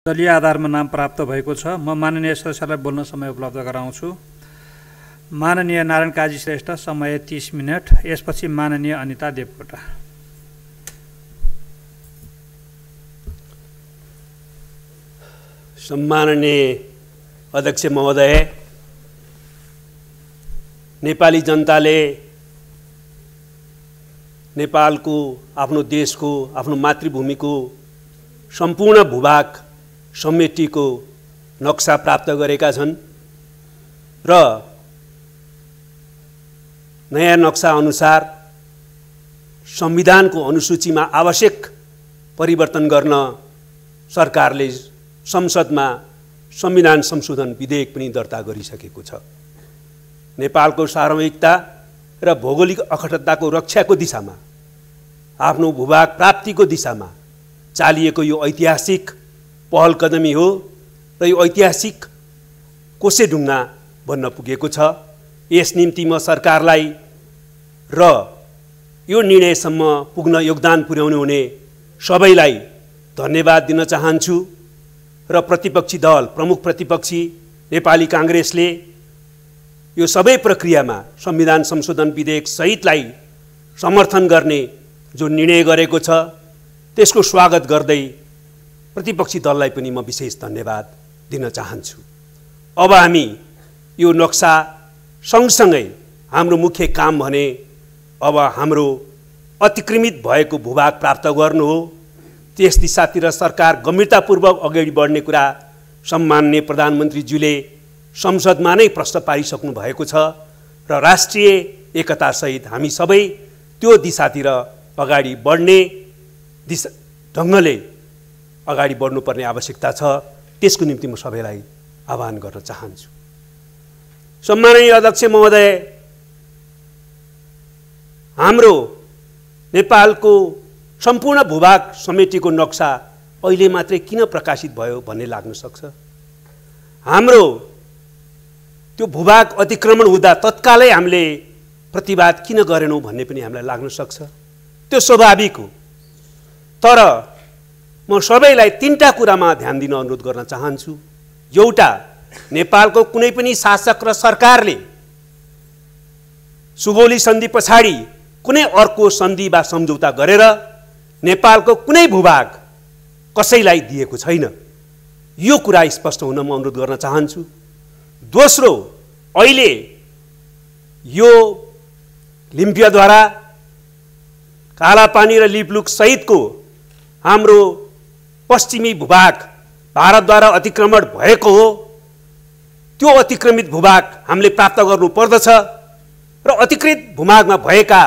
दलीय आधारमा नाम प्राप्त भएको छ। म माननीय सदस्यलाई बोल्न समय उपलब्ध गराउँछु। माननीय नारायण काजी श्रेष्ठ, समय 30 मिनट। यसपछि माननीय अनिता देवकोटा। सम्माननीय अध्यक्ष महोदय, नेपाली जनताले नेपालको, आफ्नो देशको, आफ्नो मातृभूमिको सम्पूर्ण भूभाग समेटिएको नक्सा प्राप्त गरेका छन् र नयाँ नक्सा अनुसार संविधानको अनुसूचीमा आवश्यक परिवर्तन गर्न सरकारले संसदमा संविधान संशोधन विधेयक पनि दर्ता गरिसकेको छ। नेपालको सार्वभौमिकता र भौगोलिक अखण्डताको रक्षाको दिशामा, आफ्नो भूभाग प्राप्तिको दिशामा चालिएको यो ऐतिहासिक पहल कदमी हो र यो ऐतिहासिक कोसेढुङ्गा बन्न पुगेको छ। यस निम्ति म सरकारलाई र यो निर्णयसम्म पुग्न योगदान पुर्याउनु हुने सबैलाई धन्यवाद दिन चाहन्छु र प्रतिपक्षी दल, प्रमुख प्रतिपक्षी नेपाली काङ्ग्रेसले यो सबै प्रक्रियामा संविधान संशोधन विधेयक सहितलाई समर्थन गर्ने जो निर्णय गरेको छ त्यसको स्वागत गर्दै प्रतिपक्षी दललाई पनि म विशेष धन्यवाद दिन चाहन्छु। अब हामी यो नक्सा सँगसँगै हाम्रो मुख्य काम भने अब हाम्रो अतिक्रमित भएको भूभाग प्राप्त गर्नु हो। त्यस दिशातिर सरकार गम्भीरतापूर्वक अगाडि बढ्ने कुरा सम्माननीय प्रधानमन्त्रीज्यूले संसदमा नै प्रश्न पारिसक्नु भएको छ र राष्ट्रिय एकतासहित हामी सबै त्यो दिशातिर अगाडि बढ्ने ढङ्गले अगाडि बढ्नुपर्ने आवश्यकता छ। त्यसको निम्ति म सबैलाई आह्वान गर्न चाहन्छु। सम्माननीय अध्यक्ष महोदय, हाम्रो नेपालको सम्पूर्ण भूभाग समेटिएको नक्सा अहिले मात्रै किन प्रकाशित भयो भन्ने लाग्न सक्छ। हाम्रो त्यो भूभाग अतिक्रमण हुँदा तत्कालै हामीले प्रतिवाद किन गरेनौँ भन्ने पनि हामीलाई लाग्न सक्छ। त्यो स्वाभाविक हो। तर म सबैलाई तीनटा कुरामा ध्यान दिन अनुरोध गर्न चाहन्छु। एउटा, नेपालको कुनै पनि शासक र सरकारले सुगौली सन्धि पछाडि कुनै अर्को सन्धि वा सम्झौता गरेर नेपालको कुनै भूभाग कसैलाई दिएको छैन। यो कुरा स्पष्ट हुन म अनुरोध गर्न चाहन्छु। दोस्रो, अहिले यो लिम्पियाद्वारा, कालापानी र लिपलुक सहितको हाम्रो पश्चिमी भूभाग भारतद्वारा अतिक्रमण भएको हो। त्यो अतिक्रमित भूभाग हामीले प्राप्त गर्नु पर्दछ र अतिक्रमित भूभागमा भएका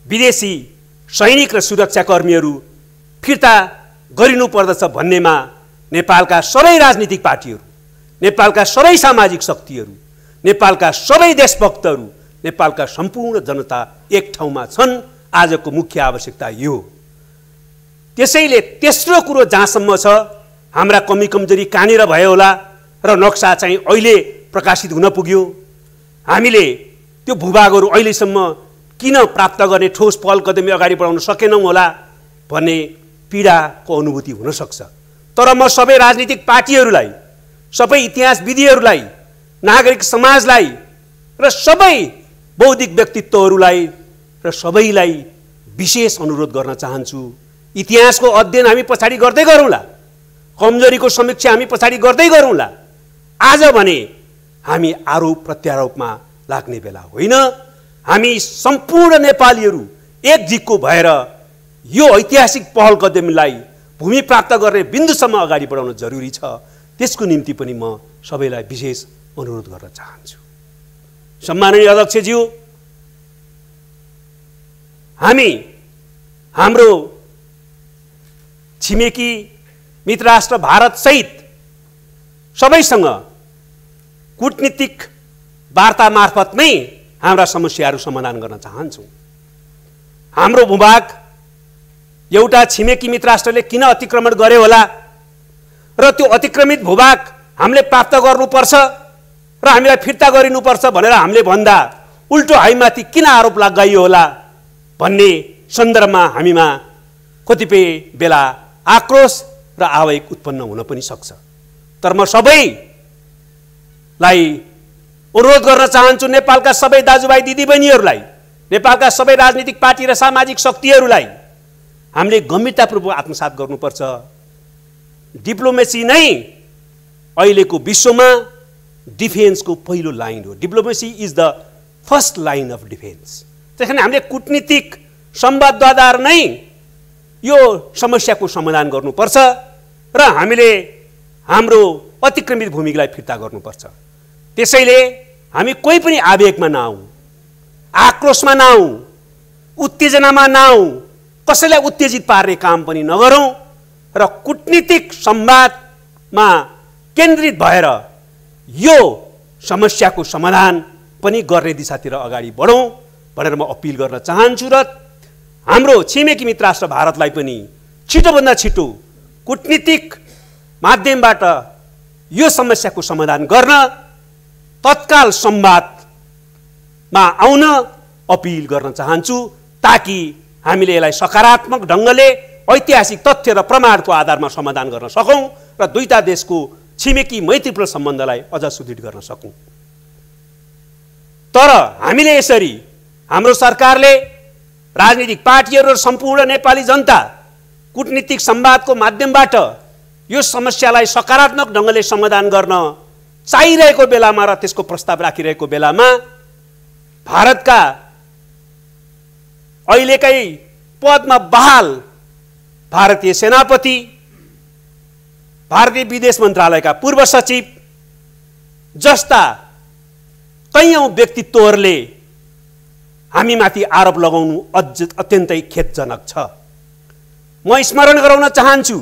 विदेशी सैनिक र सुरक्षाकर्मीहरू फिर्ता गरिनु पर्दछ भन्नेमा नेपालका सबै राजनीतिक पार्टीहरू, नेपालका सबै सामाजिक शक्तिहरू, नेपालका सबै देशभक्तहरू, नेपालका सम्पूर्ण जनता एक ठाउँमा छन्। आजको मुख्य आवश्यकता यो। त्यसैले तेस्रो कुरो जहाँसम्म छ, हाम्रा कमी कमजोरी कहाँनिर भयो होला र नक्सा चाहिँ अहिले प्रकाशित हुन पुग्यो, हामीले त्यो भूभागहरू अहिलेसम्म किन प्राप्त गर्ने ठोस पहल कदमी अगाडि बढाउन सकेनौँ होला भन्ने पीडाको अनुभूति हुनसक्छ। तर म सबै राजनीतिक पार्टीहरूलाई, सबै इतिहासविदहरूलाई, नागरिक समाजलाई र सबै बौद्धिक व्यक्तित्वहरूलाई र सबैलाई विशेष अनुरोध गर्न चाहन्छु। इतिहासको अध्ययन हामी पछाडि गर्दै गरौँला, कमजोरीको समीक्षा हामी पछाडि गर्दै गरौँला। आज भने हामी आरोप प्रत्यारोपमा लाग्ने बेला होइन। हामी सम्पूर्ण नेपालीहरू एकजितको भएर यो ऐतिहासिक पहल कदमीलाई भूमि प्राप्त गर्ने बिन्दुसम्म अगाडि बढाउन जरुरी छ। त्यसको निम्ति पनि म सबैलाई विशेष अनुरोध गर्न चाहन्छु। सम्माननीय अध्यक्षज्यू, हामी हाम्रो छिमेकी मित्र राष्ट्र भारत सहित सबैसँग कूटनीतिक वार्ता मार्फत नै हाम्रा समस्याहरू समाधान गर्न चाहन्छौँ। हाम्रो भूभाग एउटा छिमेकी मित्र राष्ट्रले किन अतिक्रमण गरे होला र त्यो अतिक्रमित भूभाग हामीले प्राप्त गर्नुपर्छ र हामीलाई फिर्ता गरिनुपर्छ भनेर हामीले भन्दा उल्टो हामीमाथि किन आरोप लगाइयो होला भन्ने सन्दर्भमा हामीमा कतिपय बेला आक्रोश र आवेग उत्पन्न हुन पनि सक्छ। तर म सबैलाई अनुरोध गर्न चाहन्छु, नेपालका सबै दाजुभाइ दिदीबहिनीहरूलाई, नेपालका सबै राजनीतिक पार्टी र सामाजिक शक्तिहरूलाई हामीले गम्भीरतापूर्वक आत्मसात गर्नुपर्छ। डिप्लोमेसी नै अहिलेको विश्वमा डिफेन्सको पहिलो लाइन हो। Diplomacy is the first line of defence. त्यसैले हामीले कूटनीतिक संवादद्वारा नै यो समस्याको समाधान गर्नुपर्छ र हामीले हाम्रो अतिक्रमित भूमिलाई फिर्ता गर्नुपर्छ। त्यसैले हामी कोही पनि आवेगमा नआउँ, आक्रोशमा नआउँ, उत्तेजनामा नआउँ, कसैलाई उत्तेजित पार्ने काम पनि नगरौँ र कूटनीतिक संवादमा केन्द्रित भएर यो समस्याको समाधान पनि गर्ने दिशातिर अगाडि बढौँ भनेर म अपिल गर्न चाहन्छु। र हाम्रो छिमेकी मित्र राष्ट्र भारतलाई पनि छिटोभन्दा छिटो कूटनीतिक माध्यमबाट यो समस्याको समाधान गर्न तत्काल संवादमा आउन अपिल गर्न चाहन्छु, ताकि हामीले यसलाई सकारात्मक ढङ्गले ऐतिहासिक तथ्य र प्रमाणको आधारमा समाधान गर्न सकौँ र दुईटा देशको छिमेकी मैत्रीपूर्ण सम्बन्धलाई अझ सुदृढ गर्न सकौँ। तर हामीले यसरी हाम्रो सरकारले, राजनीतिक पार्टीहरू र सम्पूर्ण नेपाली जनता कूटनीतिक संवादको माध्यमबाट यो समस्यालाई सकारात्मक ढङ्गले समाधान गर्न चाहिरहेको बेलामा र त्यसको प्रस्ताव राखिरहेको बेलामा भारतका अहिलेकै पदमा बहाल भारतीय सेनापति, भारतीय विदेश मन्त्रालयका पूर्व सचिव जस्ता कैयौं व्यक्तित्वहरूले हामीमाथि आरोप लगाउनु अत्यन्तै खेदजनक छ। म स्मरण गराउन चाहन्छु,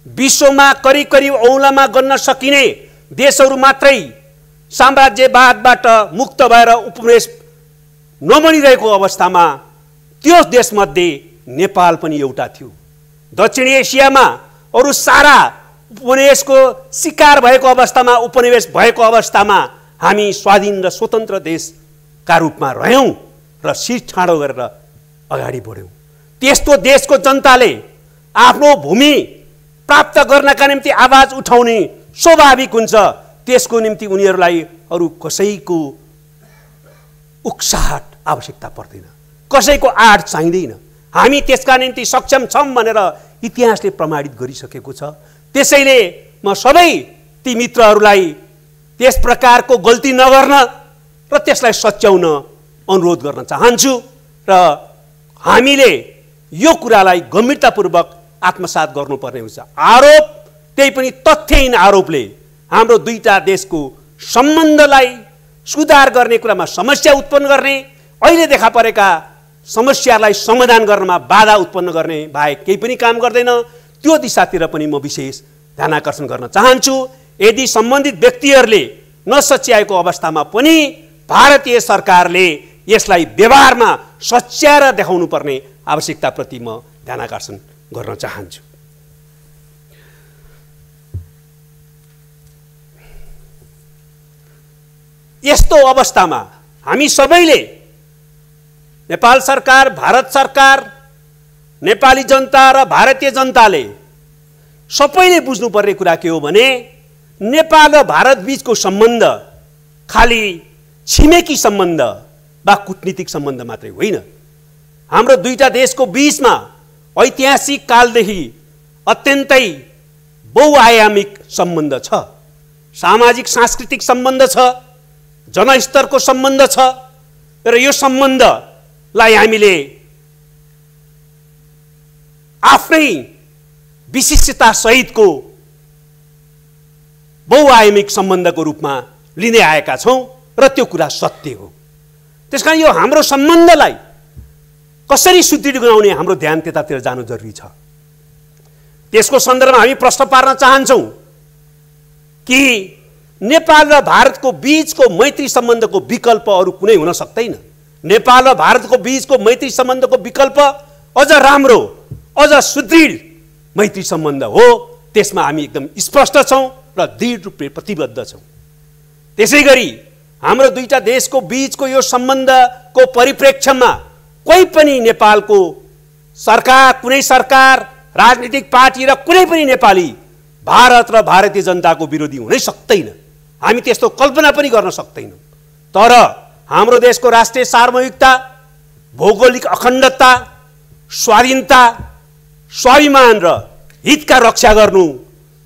विश्वमा करिब करिब औँलामा गन्न सकिने देशहरू मात्रै साम्राज्यवादबाट मुक्त भएर उपनिवेश नबनिरहेको अवस्थामा त्यो देशमध्ये नेपाल पनि एउटा थियो। दक्षिणी एसियामा अरू सारा उपनिवेशको शिकार भएको अवस्थामा, उपनिवेश भएको अवस्थामा हामी स्वाधीन र स्वतन्त्र देशका रूपमा रह्यौँ र शीर्ष ठाडो गरेर अगाडि बढ्यौँ। त्यस्तो देशको जनताले आफ्नो भूमि प्राप्त गर्नका निम्ति आवाज उठाउने स्वाभाविक हुन्छ। त्यसको निम्ति उनीहरूलाई अरू कसैको उक्साहट आवश्यकता पर्दैन, कसैको आड चाहिँदैन। हामी त्यसका निम्ति सक्षम छौँ भनेर इतिहासले प्रमाणित गरिसकेको छ। त्यसैले म सबै ती मित्रहरूलाई त्यस प्रकारको गल्ती नगर्न र त्यसलाई सच्याउन अनुरोध गर्न चाहन्छु र हामीले यो कुरालाई गम्भीरतापूर्वक आत्मसात गर्नुपर्ने हुन्छ। आरोप, त्यही पनि तथ्यहीन आरोपले हाम्रो दुईटा देशको सम्बन्धलाई सुधार गर्ने कुरामा समस्या उत्पन्न गर्ने, अहिले देखा परेका समस्यालाई समाधान गर्नमा बाधा उत्पन्न गर्ने बाहेक केही पनि काम गर्दैन। त्यो दिशातिर पनि म विशेष ध्यानाकर्षण गर्न चाहन्छु। यदि सम्बन्धित व्यक्तिहरूले नसच्याएको अवस्थामा पनि भारतीय सरकारले यसलाई व्यवहारमा सच्याएर देखाउनु पर्ने आवश्यकताप्रति म ध्यानाकर्षण गर्न चाहन्छु। यस्तो अवस्थामा हामी सबैले, नेपाल सरकार, भारत सरकार, नेपाली जनता र भारतीय जनताले सबैले बुझ्नुपर्ने कुरा के हो भने नेपाल र भारत बीचको सम्बन्ध खाली छिमेकी सम्बन्ध वा कूटनीतिक सम्बन्ध मात्रै होइन। हाम्रो दुईटा देशको बीचमा ऐतिहासिक कालदेखि अत्यन्तै बहुआयामिक सम्बन्ध छ। सामाजिक सांस्कृतिक सम्बन्ध छ, जनस्तरको सम्बन्ध छ र यो सम्बन्धलाई हामीले आफ्नै विशिष्टता सहितको बहुआयामिक सम्बन्धको रूपमा लिँदै आएका छौँ र त्यो कुरा सत्य हो। त्यसकारण यो हाम्रो सम्बन्धलाई कसरी सुदृढ बनाउने हाम्रो ध्यान त्यतातिर जानु जरुरी छ। त्यसको सन्दर्भमा हामी प्रश्न पार्न चाहन्छौँ कि नेपाल र भारतको बीचको मैत्री सम्बन्धको विकल्प अरू कुनै हुन सक्दैन। नेपाल र भारतको बीचको मैत्री सम्बन्धको विकल्प अझ राम्रो, अझ सुदृढ मैत्री सम्बन्ध हो। त्यसमा हामी एकदम स्पष्ट छौँ र दृढ रूपले प्रतिबद्ध छौँ। त्यसै गरी हाम्रो दुईटा देशको बीचको यो सम्बन्धको परिप्रेक्ष्यमा कोही पनि नेपालको सरकार, कुनै सरकार राजनीतिक पार्टी र कुनै पनि नेपाली भारत र भारतीय जनताको विरोधी हुनै सक्दैन। हामी त्यस्तो कल्पना पनि गर्न सक्दैनौँ। तर हाम्रो देशको राष्ट्रिय सार्वभौमिकता, भौगोलिक अखण्डता, स्वाधीनता, स्वाभिमान र हितका रक्षा गर्नु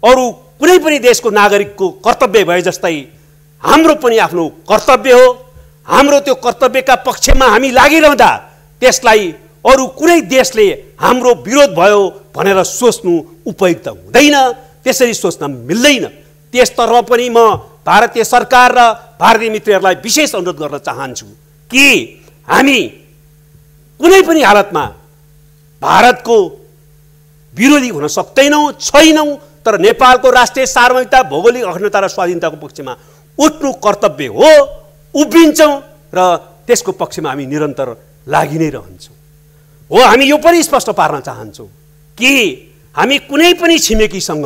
अरू कुनै पनि देशको नागरिकको कर्तव्य भए जस्तै हाम्रो पनि आफ्नो कर्तव्य हो। हाम्रो त्यो कर्तव्यका पक्षमा हामी लागिरहँदा त्यसलाई अरू कुनै देशले हाम्रो विरोध भयो भनेर सोच्नु उपयुक्त हुँदैन, त्यसरी सोच्न मिल्दैन। त्यसतर्फ पनि म भारतीय सरकार र भारतीय मित्रहरूलाई विशेष अनुरोध गर्न चाहन्छु कि हामी कुनै पनि हालतमा भारतको विरोधी हुन सक्दैनौँ, छैनौँ। तर नेपालको राष्ट्रिय सार्वभौमिकता, भौगोलिक अखण्डता र स्वाधीनताको पक्षमा उठ्नु कर्तव्य हो। उभिन्छौँ र त्यसको पक्षमा हामी निरन्तर लागि नै रहन्छौँ। हो, हामी यो पनि स्पष्ट पार्न चाहन्छौँ कि हामी कुनै पनि छिमेकीसँग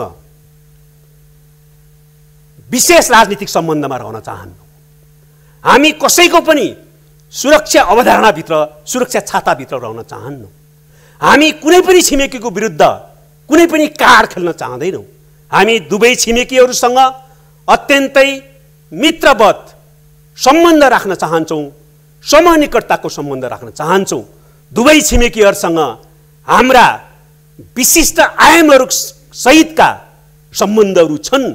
विशेष राजनीतिक सम्बन्धमा रहन चाहन्नौँ। हामी कसैको पनि सुरक्षा अवधारणाभित्र, सुरक्षा छाताभित्र रहन चाहन्नौँ। हामी कुनै पनि छिमेकीको विरुद्ध कुनै पनि कार्ड खेल्न चाहँदैनौँ। हामी दुवै छिमेकीहरूसँग अत्यन्तै मित्रवत सम्बन्ध राख्न चाहन्छौँ, समनिकटताको सम्बन्ध राख्न चाहन्छौँ। दुवै छिमेकीहरूसँग हाम्रा विशिष्ट आयामहरू सहितका सम्बन्धहरू छन्।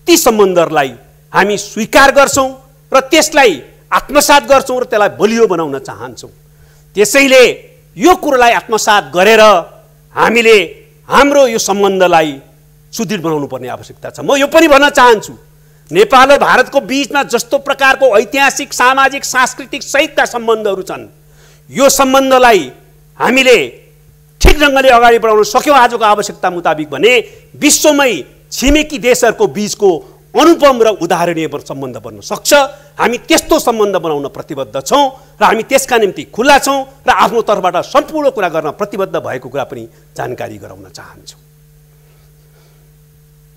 ती सम्बन्धहरूलाई हामी स्वीकार गर्छौँ र त्यसलाई आत्मसात गर्छौँ र त्यसलाई बलियो बनाउन चाहन्छौँ। त्यसैले यो कुरोलाई आत्मसात गरेर हामीले हाम्रो यो सम्बन्धलाई सुदृढ बनाउनु पर्ने आवश्यकता छ। म यो पनि भन्न चाहन्छु, नेपाल र भारतको बीचमा जस्तो प्रकारको ऐतिहासिक, सामाजिक, सांस्कृतिक सहितका सम्बन्धहरू छन्, यो सम्बन्धलाई हामीले ठिक ढङ्गले अगाडि बढाउन सक्यौँ आजको आवश्यकता मुताबिक भने विश्वमै छिमेकी देशहरूको बीचको अनुपम र उदाहरणीय सम्बन्ध बन्न सक्छ। हामी त्यस्तो सम्बन्ध बनाउन प्रतिबद्ध छौँ र हामी त्यसका निम्ति खुल्ला छौँ र आफ्नो तर्फबाट सम्पूर्ण कुरा गर्न प्रतिबद्ध भएको कुरा पनि जानकारी गराउन चाहन्छौँ।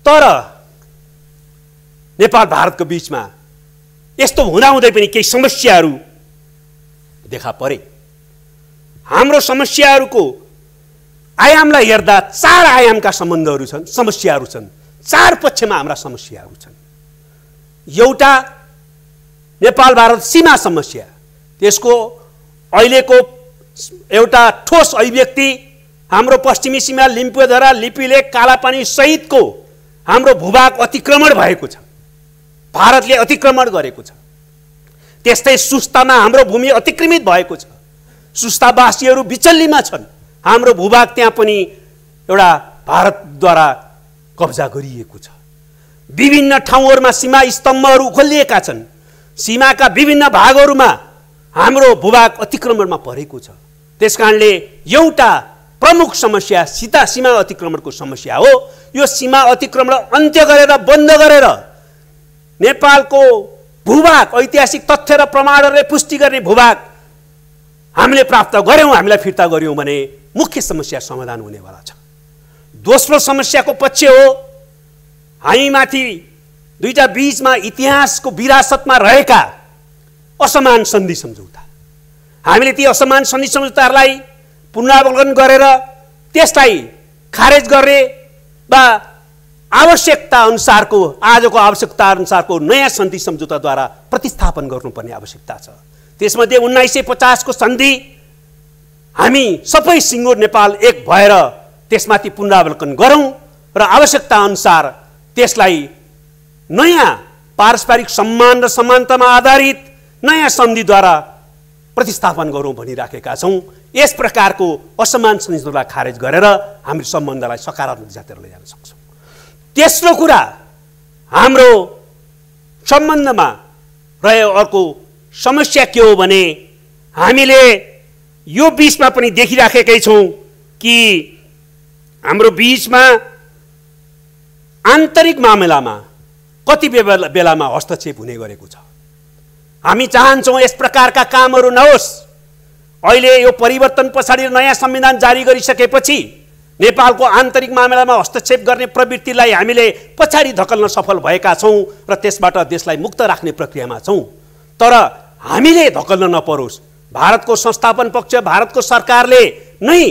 तर नेपाल भारतको बीचमा यस्तो हुँदाहुँदै पनि केही समस्याहरू देखा परे। हाम्रो समस्याहरूको आयामलाई हेर्दा 4 आयामका सम्बन्धहरू छन्, समस्याहरू छन्। 4 पक्षमा हाम्रा समस्याहरू छन्। एउटा नेपाल भारत सीमा समस्या, त्यसको अहिलेको एउटा ठोस अभिव्यक्ति हाम्रो पश्चिमी सीमा लिम्पुदरा, लिपिलेक, कालापानी सहितको हाम्रो भूभाग अतिक्रमण भएको छ, भारतले अतिक्रमण गरेको छ। त्यस्तै सुस्तामा हाम्रो भूमि अतिक्रमित भएको छ, सुस्तावासीहरू बिचल्लीमा छन्। हाम्रो भूभाग त्यहाँ पनि एउटा भारतद्वारा कब्जा गरिएको छ। विभिन्न ठाउँहरूमा सीमा स्तम्भहरू उखलिएका छन्। सीमाका विभिन्न भागहरूमा हाम्रो भूभाग अतिक्रमणमा परेको छ। त्यसकारणले एउटा प्रमुख समस्या सीमा अतिक्रमणको समस्या हो। यो सीमा अतिक्रमण अन्त्य गरेर, बन्द गरेर नेपालको भूभाग, ऐतिहासिक तथ्य र प्रमाणहरूले पुष्टि गर्ने भूभाग हामीले प्राप्त गर्यौँ, हामीलाई फिर्ता गर्यौँ भने मुख्य समस्या समाधान हुनेवाला छ। दोस्रो समस्याको पक्ष हो हामीमाथि दुईटा बीचमा इतिहासको विरासतमा रहेका असमान सन्धि सम्झौता। हामीले ती असमान सन्धि सम्झौताहरूलाई पुनरावलोकन गरेर त्यसलाई खारेज गर्ने वा आवश्यकता अनुसारको, आजको आवश्यकता अनुसारको नयाँ सन्धि सम्झौताद्वारा प्रतिस्थापन गर्नुपर्ने आवश्यकता छ। त्यसमध्ये 1950 को सन्धि हामी सबै सिङ्गो नेपाल एक भएर त्यसमाथि पुनरावलोकन गरौँ र आवश्यकता अनुसार त्यसलाई नयाँ पारस्परिक सम्मान र समानतामा आधारित नयाँ सन्धिद्वारा प्रतिस्थापन गरौँ भनिराखेका छौँ। यस प्रकारको असमान सन्धिलाई खारेज गरेर हामी सम्बन्धलाई सकारात्मक दिशातिर लैजान सक्छौँ। तेस्रो कुरा हाम्रो सम्बन्धमा रहेको अर्को समस्या के हो भने हामीले यो बीचमा पनि देखिराखेकै छौँ कि हाम्रो बीचमा आन्तरिक मामिलामा कति बेलामा हस्तक्षेप हुने गरेको छ। हामी चाहन्छौँ यस प्रकारका कामहरू नहोस्। अहिले यो परिवर्तन पछाडि नयाँ संविधान जारी गरिसकेपछि नेपालको आन्तरिक मामिलामा हस्तक्षेप गर्ने प्रवृत्तिलाई हामीले पछाडि धकल्न सफल भएका छौँ र त्यसबाट देशलाई मुक्त राख्ने प्रक्रियामा छौँ। तर हामीले धकल्न नपरोस्। भारतको संस्थापन पक्ष, भारतको सरकारले नै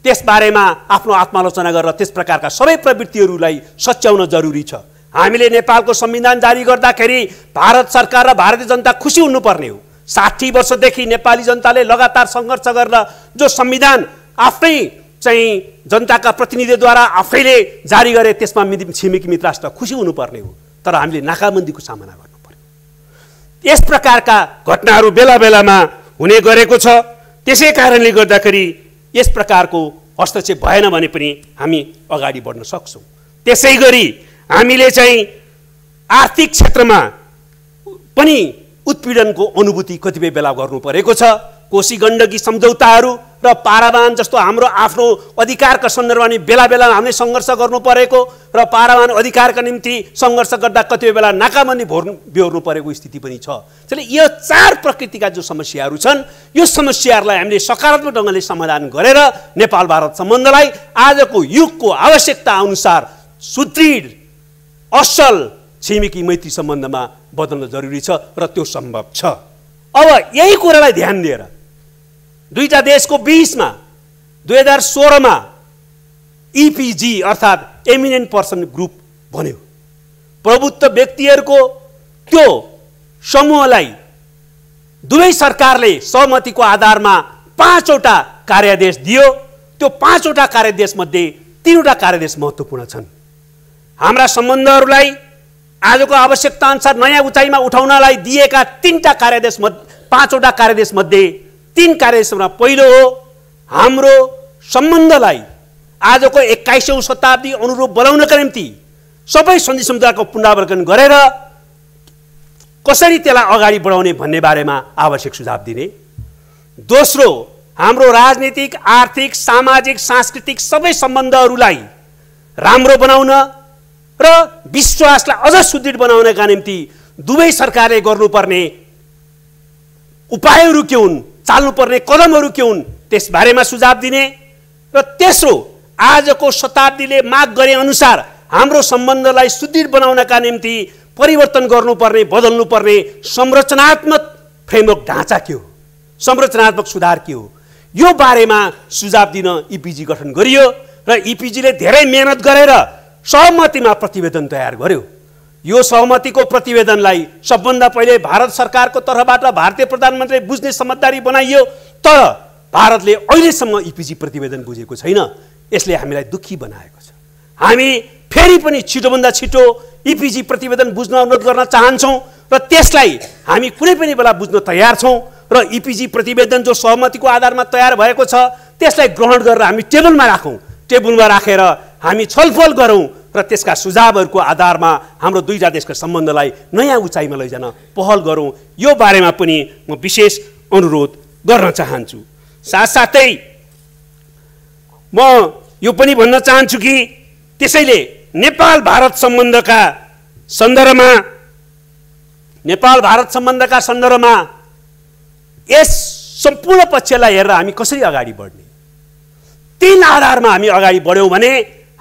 त्यसबारेमा आफ्नो आत्मालोचना गरेर त्यस प्रकारका सबै प्रवृत्तिहरूलाई सच्याउन जरुरी छ। हामीले नेपालको संविधान जारी गर्दाखेरि भारत सरकार र भारतीय जनता खुसी हुनुपर्ने हो। 60 वर्षदेखि नेपाली जनताले लगातार सङ्घर्ष गरेर जो संविधान आफ्नै चाहिँ जनताका प्रतिनिधिद्वारा आफैले जारी गरे त्यसमा छिमेकी मित्र राष्ट्र खुसी हुनुपर्ने हो। तर हामीले नाकाबन्दीको सामना गर्नु पर्यो। यस प्रकारका घटनाहरू बेला बेलामा हुने गरेको छ। त्यसै कारणले गर्दाखेरि यस प्रकारको हस्तक्षेप भएन भने पनि हामी अगाडि बढ्न सक्छौँ। त्यसै गरी हामीले चाहिँ आर्थिक क्षेत्रमा पनि उत्पीडनको अनुभूति कतिपय बेला गर्नु परेको छ। कोशी गण्डकी सम्झौताहरू र पारावान जस्तो हाम्रो आफ्नो अधिकारका सन्दर्भमा नि बेला बेला हामीले सङ्घर्ष गर्नु परेको र पारावान अधिकारका निम्ति सङ्घर्ष गर्दा कतिपय बेला नाकाबन्दी बेहोर्नु परेको स्थिति पनि छ। त्यसले यो 4 प्रकृतिका जो समस्याहरू छन् यो समस्याहरूलाई हामीले सकारात्मक ढङ्गले समाधान गरेर नेपाल भारत सम्बन्धलाई आजको युगको आवश्यकता अनुसार सुदृढ असल छिमेकी मैत्री सम्बन्धमा बदल्न जरुरी छ र त्यो सम्भव छ। अब यही कुरालाई ध्यान दिएर दुईटा देशको बीचमा 2016 मा इपिजी अर्थात् एमिनेन्ट पर्सन ग्रुप बन्यो। प्रभुत्व व्यक्तिहरूको त्यो समूहलाई दुवै सरकारले सहमतिको आधारमा 5 वटा कार्यादेश दियो। त्यो 5 वटा कार्यादेश मध्ये 3 वटा कार्यादेश महत्त्वपूर्ण छन्। हाम्रा सम्बन्धहरूलाई आजको आवश्यकता अनुसार नयाँ उचाइमा उठाउनलाई दिएका 3टा कार्यादेश 5 वटा कार्यादेश मध्ये 3 कार्यादेशमा पहिलो हो हाम्रो सम्बन्धलाई आजको 21औं शताब्दी अनुरूप बनाउनका निम्ति सबै सन्धि सम्झौताको पुनरावलोकन गरेर कसरी त्यसलाई अगाडि बढाउने भन्ने बारेमा आवश्यक सुझाव दिने। दोस्रो हाम्रो राजनीतिक आर्थिक सामाजिक सांस्कृतिक सबै सम्बन्धहरूलाई राम्रो बनाउन र विश्वासलाई अझ सुदृढ बनाउनका निम्ति दुवै सरकारले गर्नुपर्ने उपायहरू के हुन्, चाल्नुपर्ने कदमहरू के हुन् त्यसबारेमा सुझाव दिने। र तेस्रो आजको शताब्दीले माग गरे अनुसार हाम्रो सम्बन्धलाई सुदृढ बनाउनका निम्ति परिवर्तन गर्नुपर्ने बदल्नुपर्ने संरचनात्मक फ्रेमवर्क ढाँचा के हो, संरचनात्मक सुधार के हो, यो बारेमा सुझाव दिन इपिजी गठन गरियो र इपिजीले धेरै मेहनत गरेर सहमतिमा प्रतिवेदन तयार गर्यो। यो सहमतिको प्रतिवेदनलाई सबभन्दा पहिले भारत सरकारको तर्फबाट भारतीय प्रधानमन्त्रीले बुझ्ने समझदारी बनाइयो। तर भारतले अहिलेसम्म इपिजी प्रतिवेदन बुझेको छैन। यसले हामीलाई दुखी बनाएको छ। हामी फेरि पनि छिटोभन्दा छिटो इपिजी प्रतिवेदन बुझ्न अनुरोध गर्न चाहन्छौँ र त्यसलाई हामी कुनै पनि बेला बुझ्न तयार छौँ। र इपिजी प्रतिवेदन जो सहमतिको आधारमा तयार भएको छ त्यसलाई ग्रहण गरेर हामी टेबलमा राखौँ। टेबलमा राखेर हामी छलफल गरौँ र त्यसका सुझावहरूको आधारमा हाम्रो दुईटा देशका सम्बन्धलाई नयाँ उचाइमा लैजान पहल गरौँ। यो बारेमा पनि म विशेष अनुरोध गर्न चाहन्छु। साथसाथै म यो पनि भन्न चाहन्छु कि त्यसैले नेपाल भारत सम्बन्धका सन्दर्भमा यस सम्पूर्ण पक्षलाई हेरेर हामी कसरी अगाडि बढ्ने, 3 आधारमा हामी अगाडि बढ्यौँ भने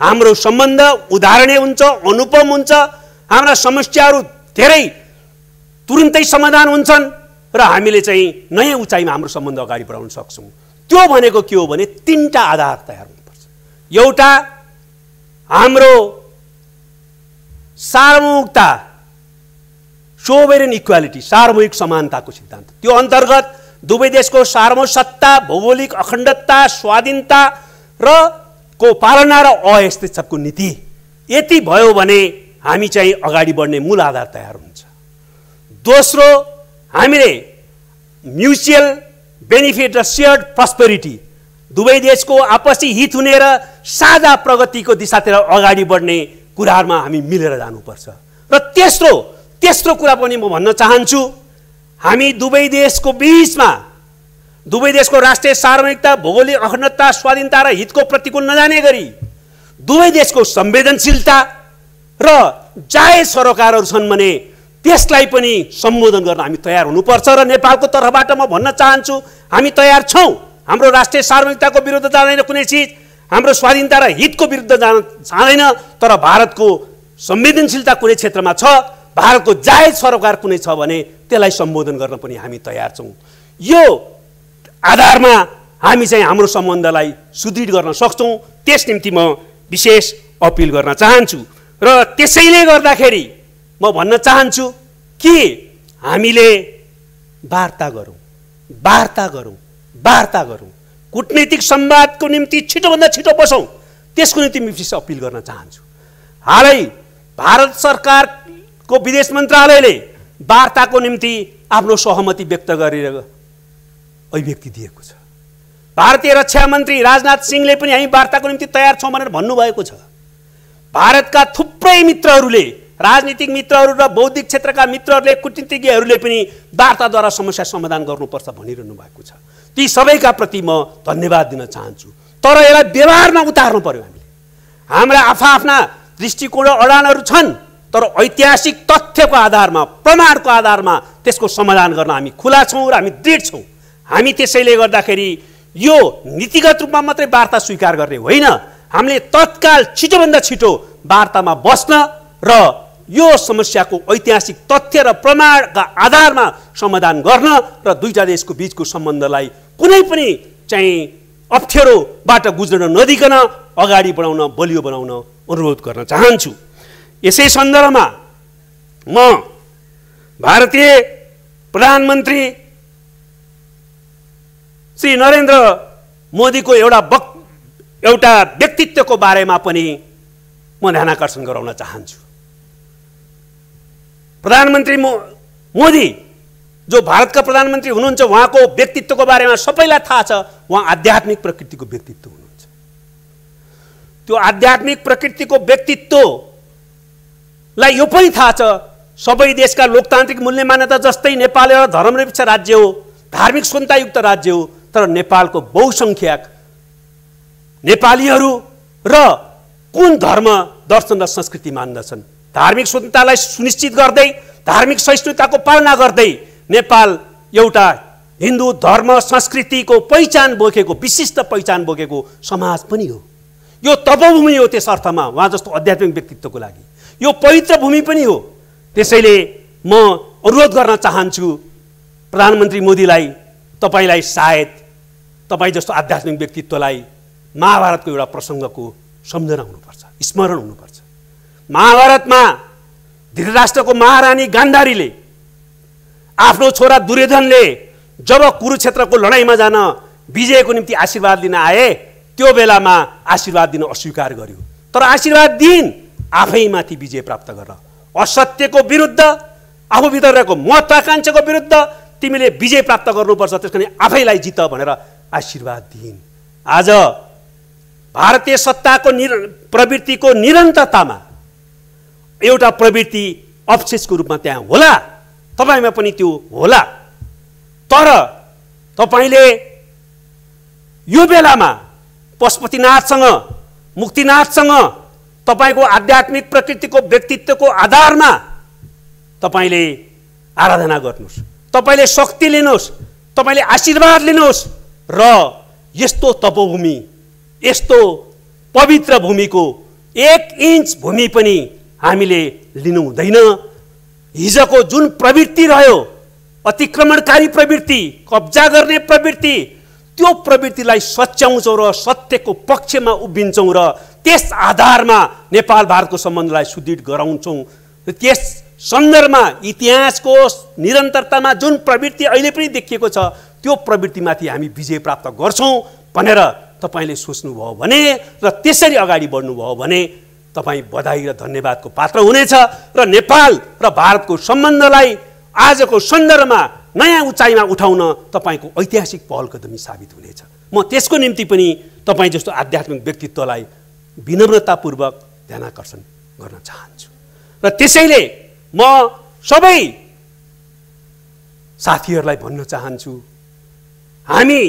हाम्रो सम्बन्ध उदाहरणीय हुन्छ, अनुपम हुन्छ, हाम्रा समस्याहरू धेरै तुरुन्तै समाधान हुन्छन् र हामीले चाहिँ नयाँ उचाइमा हाम्रो सम्बन्ध अगाडि बढाउन सक्छौँ। त्यो भनेको के हो भने 3टा आधार तयार हुनुपर्छ। एउटा हाम्रो सार्वभौमिकता, सोभरेन इक्वालिटी, सार्वभौमिक समानताको सिद्धान्त। त्यो अन्तर्गत दुवै देशको सार्वभौमिक सत्ता, भौगोलिक अखण्डता, स्वाधीनता र को पालना र अहस्ताक्षरको नीति यति भयो भने हामी चाहिँ अगाडि बढ्ने मूल आधार तयार हुन्छ। दोस्रो हामीले म्युचुअल बेनिफिट र सेयर्ड प्रस्पेरिटी, दुवै देशको आपसी हित हुने र साझा प्रगतिको दिशातिर अगाडि बढ्ने कुराहरूमा हामी मिलेर जानुपर्छ। र तेस्रो कुरा पनि म भन्न चाहन्छु, हामी दुवै देशको बीचमा दुवै देशको राष्ट्रिय सार्वभौमिकता, भौगोलिक अखण्डता, स्वाधीनता र हितको प्रतिकूल नजाने गरी दुवै देशको संवेदनशीलता र जायज सरोकारहरू छन् भने त्यसलाई पनि सम्बोधन गर्न हामी तयार हुनुपर्छ। र नेपालको तर्फबाट म भन्न चाहन्छु हामी तयार छौँ। हाम्रो राष्ट्रिय सार्वभौमिकताको विरुद्ध जाँदैन कुनै चिज, हाम्रो स्वाधीनता र हितको विरुद्ध जाँदैन, तर भारतको संवेदनशीलता कुनै क्षेत्रमा छ, भारतको जायज सरोकार कुनै छ भने त्यसलाई सम्बोधन गर्न पनि हामी तयार छौँ। यो आधारमा हामी चाहिँ हाम्रो सम्बन्धलाई सुदृढ गर्न सक्छौँ। त्यस निम्ति म विशेष अपिल गर्न चाहन्छु र त्यसैले गर्दाखेरि म भन्न चाहन्छु कि हामीले वार्ता गरौँ, कूटनीतिक संवादको निम्ति छिटोभन्दा छिटो बसौँ। त्यसको निम्ति म विशेष अपिल गर्न चाहन्छु। हालै भारत सरकारको विदेश मन्त्रालयले वार्ताको निम्ति आफ्नो सहमति व्यक्त गरेर अभिव्यक्ति दिएको छ। भारतीय रक्षा मन्त्री राजनाथ सिंहले पनि हामी वार्ताको निम्ति तयार छौँ भनेर भन्नुभएको छ। भारतका थुप्रै मित्रहरूले, राजनीतिक मित्रहरू र बौद्धिक क्षेत्रका मित्रहरूले, कूटनीतिज्ञहरूले पनि वार्ताद्वारा समस्या समाधान गर्नुपर्छ भनिरहनु भएको छ। ती सबैका प्रति म धन्यवाद दिन चाहन्छु। तर यसलाई व्यवहारमा उतार्नु पर्यो। हाम्रा आफ्ना दृष्टिकोण र अडानहरू छन्, तर ऐतिहासिक तथ्यको आधारमा, प्रमाणको आधारमा त्यसको समाधान गर्न हामी खुला छौँ र हामी दृढ छौँ। हामी त्यसैले गर्दाखेरि यो नीतिगत रूपमा मात्रै वार्ता स्वीकार गर्ने होइन, हामीले तत्काल छिटोभन्दा छिटो वार्तामा बस्न र यो समस्याको ऐतिहासिक तथ्य र प्रमाणका आधारमा समाधान गर्न र दुईटा देशको बीचको सम्बन्धलाई कुनै पनि चाहिँ अप्ठ्यारोबाट गुज्रन नदिकन अगाडि बढाउन, बलियो बनाउन अनुरोध गर्न चाहन्छु। यसै सन्दर्भमा म भारतीय प्रधानमन्त्री श्री नरेन्द्र मोदीको एउटा व्यक्तित्वको बारेमा पनि म ध्यानाकर्षण गराउन चाहन्छु। प्रधानमन्त्री मोदी जो भारतका प्रधानमन्त्री हुनुहुन्छ, उहाँको व्यक्तित्वको बारेमा सबैलाई थाहा छ। उहाँ आध्यात्मिक प्रकृतिको व्यक्तित्व हुनुहुन्छ। त्यो आध्यात्मिक प्रकृतिको व्यक्तित्वलाई यो पनि थाहा छ, सबै देशका लोकतान्त्रिक मूल्य मान्यता जस्तै नेपाल एउटा धर्मनिरपेक्ष राज्य हो, धार्मिक स्वतन्त्रतायुक्त राज्य हो। तर नेपालको बहुसङ्ख्यक नेपालीहरू र कुन धर्म, दर्शन र संस्कृति मान्दछन्। धार्मिक स्वतन्त्रतालाई सुनिश्चित गर्दै, धार्मिक सहिष्णुताको पालना गर्दै नेपाल एउटा हिन्दू धर्म संस्कृतिको पहिचान बोकेको, विशिष्ट पहिचान बोकेको समाज पनि हो। यो तपोभूमि हो। त्यस अर्थमा उहाँ जस्तो आध्यात्मिक व्यक्तित्वको लागि यो पवित्र भूमि पनि हो। त्यसैले म अनुरोध गर्न चाहन्छु प्रधानमन्त्री मोदीलाई, तपाईलाई सायद तपाईँ जस्तो आध्यात्मिक व्यक्तित्वलाई महाभारतको एउटा प्रसङ्गको सम्झना हुनुपर्छ, स्मरण हुनुपर्छ। महाभारतमा धृतराष्ट्रको महारानी गान्धारीले आफ्नो छोरा दुर्योधनले जब कुरुक्षेत्रको लडाइँमा जान विजयको निम्ति आशीर्वाद लिन आए, त्यो बेलामा आशीर्वाद दिन अस्वीकार गर्यो। तर आशीर्वाद दिन आफैमाथि विजय प्राप्त गर, असत्यको विरुद्ध, आफूभित्र रहेको महत्वाकांक्षाको विरुद्ध तिमीले विजय प्राप्त गर्नुपर्छ, त्यसको लागि आफैलाई जित भनेर आशीर्वाद दिइन्। आज भारतीय सत्ताको प्रवृत्तिको निरन्तरतामा एउटा प्रवृत्ति अवशेषको रूपमा त्यहाँ होला, तपाईँमा पनि त्यो होला। तर तपाईँले यो बेलामा पशुपतिनाथसँग, मुक्तिनाथसँग तपाईँको आध्यात्मिक प्रकृतिको व्यक्तित्वको आधारमा तपाईँले आराधना गर्नुहोस्, तपाईँले शक्ति लिनुहोस्, तपाईँले आशीर्वाद लिनुहोस् र यस्तो तपोभूमि, यस्तो पवित्र भूमिको 1 इन्च भूमि पनि हामीले लिनु हुँदैन। हिजोको जुन प्रवृत्ति रह्यो, अतिक्रमणकारी प्रवृत्ति, कब्जा गर्ने प्रवृत्ति, त्यो प्रवृत्तिलाई सच्याउँछौँ र सत्यको पक्षमा उभिन्छौँ र त्यस आधारमा नेपाल भारतको सम्बन्धलाई सुदृढ गराउँछौँ। त्यस सन्दर्भमा इतिहासको निरन्तरतामा जुन प्रवृत्ति अहिले पनि देखिएको छ, त्यो प्रवृत्तिमाथि हामी विजय प्राप्त गर्छौँ भनेर तपाईँले सोच्नुभयो भने र त्यसरी अगाडि बढ्नुभयो भने तपाईँ बधाई र धन्यवादको पात्र हुनेछ र नेपाल र भारतको सम्बन्धलाई आजको सन्दर्भमा नयाँ उचाइमा उठाउन तपाईँको ऐतिहासिक पहल कदमी साबित हुनेछ। म त्यसको निम्ति पनि तपाईँ जस्तो आध्यात्मिक व्यक्तित्वलाई विनम्रतापूर्वक ध्यानाकर्षण गर्न चाहन्छु र त्यसैले म सबै साथीहरूलाई भन्न चाहन्छु, हामी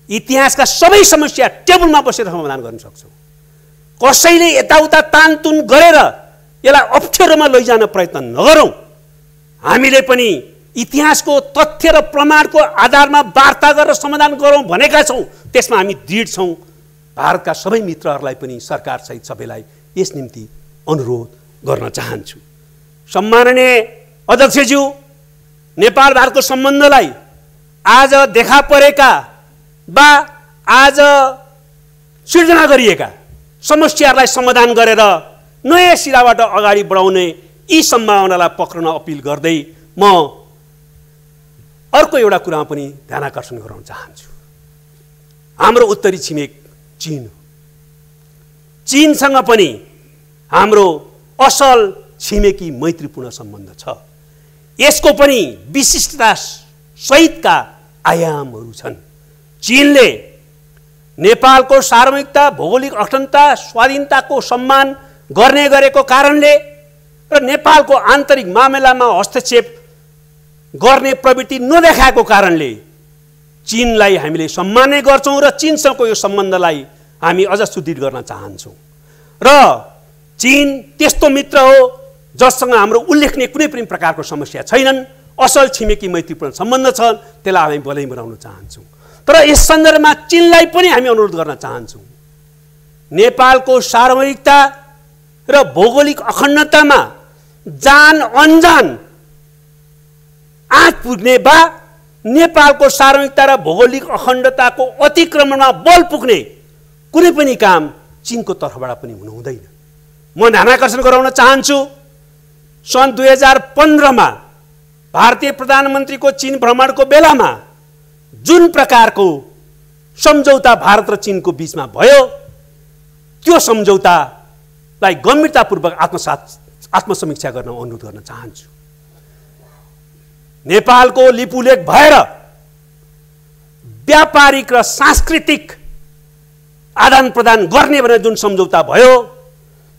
इतिहासका सबै समस्या टेबलमा बसेर समाधान गर्न सक्छौँ। कसैले यताउता तानतुन गरेर यसलाई अप्ठ्यारोमा लैजान प्रयत्न नगरौँ। हामीले पनि इतिहासको तथ्य र प्रमाणको आधारमा वार्ता गरेर समाधान गरौँ भनेका छौँ। त्यसमा हामी दृढ छौँ। भारतका सबै मित्रहरूलाई पनि, सरकारसहित सबैलाई यस निम्ति अनुरोध गर्न चाहन्छु। सम्माननीय अध्यक्षज्यू, नेपाल भारतको सम्बन्धलाई आज देखा परेका वा आज सिर्जना गरिएका समस्याहरूलाई समाधान गरेर नयाँ सिराबाट अगाडि बढाउने यी सम्भावनालाई पक्रन अपिल गर्दै म अर्को एउटा कुरामा पनि ध्यानाकर्षण गराउन चाहन्छु। हाम्रो उत्तरी छिमेक चीन हो। चीनसँग पनि हाम्रो असल छिमेकी मैत्रीपूर्ण सम्बन्ध छ। यसको पनि विशिष्टता सहितका आयामहरू छन्। चीनले नेपालको सार्वभौमिकता, भौगोलिक अखण्डता, स्वाधीनताको सम्मान गर्ने गरेको कारणले र नेपालको आन्तरिक मामिलामा हस्तक्षेप गर्ने प्रवृत्ति नदेखाएको कारणले चीनलाई हामीले सम्मान गर्छौँ र चीनसँगको यो सम्बन्धलाई हामी अझ सुदृढ गर्न चाहन्छौँ। र चीन त्यस्तो मित्र हो जससँग हाम्रो उल्लेखनीय कुनै पनि प्रकारको समस्या छैनन्। असल छिमेकी मैत्रीपूर्ण सम्बन्ध छ, त्यसलाई हामी बलै बनाउन चाहन्छौँ। तर यस सन्दर्भमा चीनलाई पनि हामी अनुरोध गर्न चाहन्छौँ, नेपालको सार्वभौमिकता र भौगोलिक अखण्डतामा जान अनजान आँच पुग्ने वा नेपालको सार्वभौमिकता र भौगोलिक अखण्डताको अतिक्रमणमा बल पुग्ने कुनै पनि काम चीनको तर्फबाट पनि हुनु हुँदैन। म ध्यानाकर्षण गराउन चाहन्छु, सन् 2015मा भारतीय प्रधानमन्त्रीको चीन भ्रमणको बेलामा जुन प्रकारको सम्झौता भारत र चीनको बीचमा भयो, त्यो सम्झौतालाई गम्भीरतापूर्वक आत्मसमीक्षा गर्न अनुरोध गर्न चाहन्छु। नेपालको लिपुलेख भएर व्यापारिक र सांस्कृतिक आदान प्रदान गर्ने भनेर जुन सम्झौता भयो,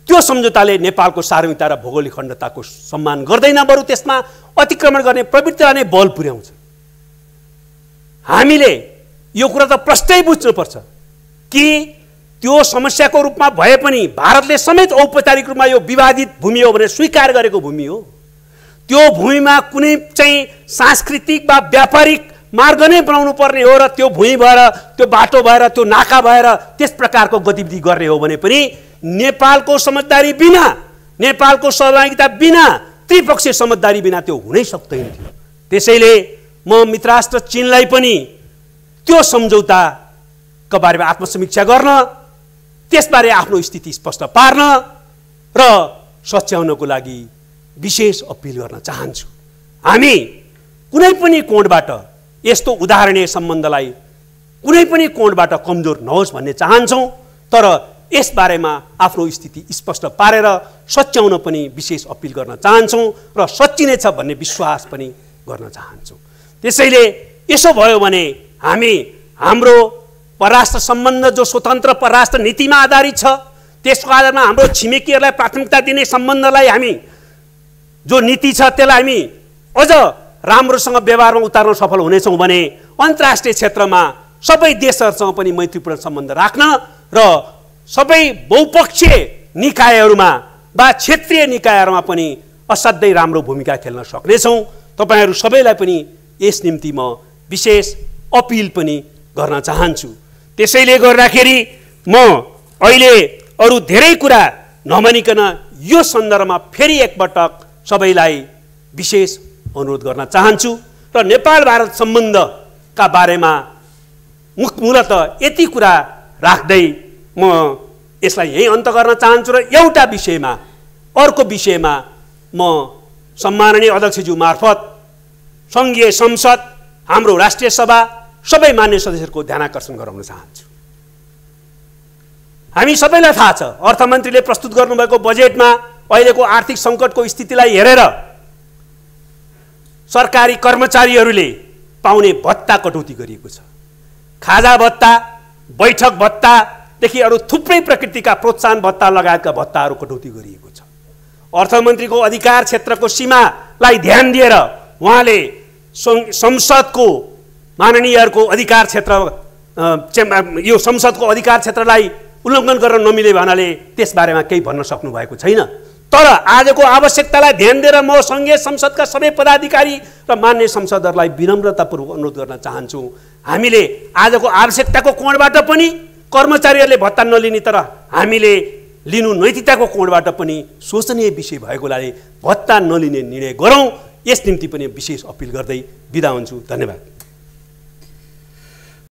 त्यो सम्झौताले नेपालको सार्वभौमिकता र भौगोलिक अखण्डताको सम्मान गर्दैन, बरु त्यसमा अतिक्रमण गर्ने प्रवृत्तिलाई नै बल पुर्याउँछ। हामीले यो कुरा त प्रष्टै बुझ्नुपर्छ कि त्यो समस्याको रूपमा भए पनि भारतले समेत औपचारिक रूपमा यो विवादित भूमि हो भनेर स्वीकार गरेको भूमि हो। त्यो भूमिमा कुनै चाहिँ सांस्कृतिक वा व्यापारिक मार्ग नै बनाउनु पर्ने हो र त्यो भूमि भएर, त्यो बाटो भएर, त्यो नाका भएर त्यस प्रकारको गतिविधि गर्ने हो भने पनि नेपालको समझदारी बिना, नेपालको सहभागिता बिना, त्रिपक्षीय समझदारी बिना त्यो हुनै सक्दैन थियो। त्यसैले म मित्रराष्ट्र चीनलाई पनि त्यो सम्झौताको बारेमा आत्मसमीक्षा गर्न, त्यसबारे आफ्नो स्थिति स्पष्ट पार्न र सच्याउनको लागि विशेष अपिल गर्न चाहन्छु। हामी कुनै पनि कोणबाट यस्तो उदाहरणीय सम्बन्धलाई कुनै पनि कोणबाट कमजोर नहोस् भन्ने चाहन्छौँ, तर यस बारेमा आफ्नो स्थिति स्पष्ट पारेर सच्याउन पनि विशेष अपिल गर्न चाहन्छौँ र सच्चिनेछ भन्ने विश्वास पनि गर्न चाहन्छौँ। त्यसैले यसो भयो भने हामी हाम्रो परराष्ट्र सम्बन्ध जो स्वतन्त्र परराष्ट्र नीतिमा आधारित छ, त्यसको आधारमा हाम्रो छिमेकीहरूलाई प्राथमिकता दिने सम्बन्धलाई हामी जो नीति छ त्यसलाई हामी अझ राम्रोसँग व्यवहारमा उतार्न सफल हुनेछौँ भने अन्तर्राष्ट्रिय क्षेत्रमा सबै देशहरूसँग पनि मैत्रीपूर्ण सम्बन्ध राख्न र सबै बहुपक्षीय निकायहरूमा वा क्षेत्रीय निकायहरूमा पनि असाध्यै राम्रो भूमिका खेल्न सक्नेछौँ। तपाईहरू सबैलाई पनि यस निम्ति म विशेष अपिल पनि गर्न चाहन्छु। त्यसैले गर्दाखेरि म अहिले अरू धेरै कुरा नभनिकन यो सन्दर्भमा फेरि एकपटक सबैलाई विशेष अनुरोध गर्न चाहन्छु र नेपाल भारत सम्बन्धका बारेमा मूलतः यति कुरा राख्दै म यसलाई यही अन्त गर्न चाहन्छु र एउटा विषयमा, अर्को विषयमा म सम्माननीय अध्यक्षज्यू मार्फत सङ्घीय संसद, हाम्रो राष्ट्रिय सभा, सबै मान्य सदस्यहरूको ध्यानाकर्षण गराउन चाहन्छु। हामी सबैलाई थाहा छ, अर्थमन्त्रीले प्रस्तुत गर्नुभएको बजेटमा अहिलेको आर्थिक सङ्कटको स्थितिलाई हेरेर सरकारी कर्मचारीहरूले पाउने भत्ता कटौती गरिएको छ। खाजा भत्ता, बैठक भत्तादेखि अरू थुप्रै प्रकृतिका प्रोत्साहन भत्ता लगायतका भत्ताहरू कटौती गरिएको छ। अर्थमन्त्रीको अधिकार क्षेत्रको सीमालाई ध्यान दिएर उहाँले संसदको माननीयहरूको अधिकार क्षेत्र, यो संसदको अधिकार क्षेत्रलाई उल्लङ्घन गर्न नमिले भन्नाले त्यसबारेमा केही भन्न सक्नु भएको छैन। तर आजको आवश्यकतालाई ध्यान दिएर म सङ्घीय संसदका सबै पदाधिकारी र मान्य संसदहरूलाई विनम्रतापूर्वक अनुरोध गर्न चाहन्छु, हामीले आजको आवश्यकताको कोणबाट पनि कर्मचारीहरूले भत्ता नलिने, तर हामीले लिनु नैतिकताको कोणबाट पनि शोचनीय विषय भएकोले भत्ता नलिने निर्णय गरौँ। यस निम्ति पनि विशेष अपिल गर्दै बिदा हुन्छु। धन्यवाद।